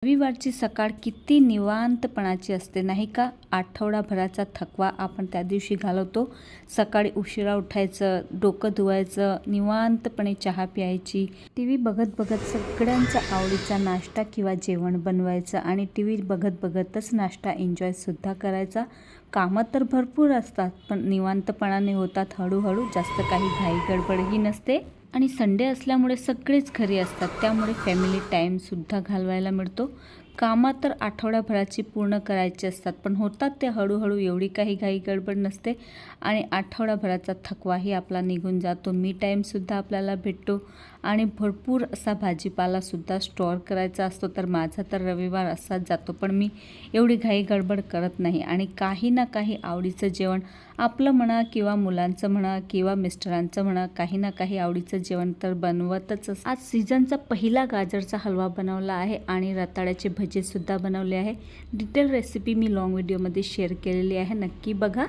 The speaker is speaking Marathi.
रविवारची सकाळ किती निवांतपणाची असते नाही का. आठवडाभराचा थकवा आपण त्या दिवशी घालवतो. सकाळी उशिरा उठायचं, डोकं धुवायचं, निवांतपणे चहा प्यायची, टी व्ही बघत बघत सगळ्यांचा आवडीचा नाश्ता किंवा जेवण बनवायचं आणि टी व्ही बघत बघतच नाश्ता एन्जॉयसुद्धा करायचा. कामं तर भरपूर असतात पण निवांतपणाने होतात हळूहळू, जास्त काही घाई गडबडही नसते. आणि संडे असल्यामुळे सगळेच घरी असतात, त्यामुळे फॅमिली टाईमसुद्धा घालवायला मिळतो. कामं तर आठवड्याभराची पूर्ण करायची असतात पण होतात ते हळूहळू, एवढी काही घाई गडबड नसते आणि आठवडाभराचा थकवाही आपला निघून जातो. मी टाईमसुद्धा आपल्याला भेटतो आणि भरपूर असा भाजीपालासुद्धा स्टोअर करायचा असतो. तर माझा तर रविवार असाच जातो पण मी एवढी घाई गडबड करत नाही आणि काही ना काही आवडीचं जेवण आपलं म्हणा किंवा मुलांचं म्हणा किंवा मिस्टरांचं म्हणा, काही ना काही आवडीचं जेवण तर बनवतच असतं. आज सीझनचा पहिला गाजरचा हलवा बनवला आहे आणि रताळ्याचे भजेसुद्धा बनवले आहे. डिटेल रेसिपी मी लॉंग व्हिडिओमध्ये शेअर केलेली आहे, नक्की बघा.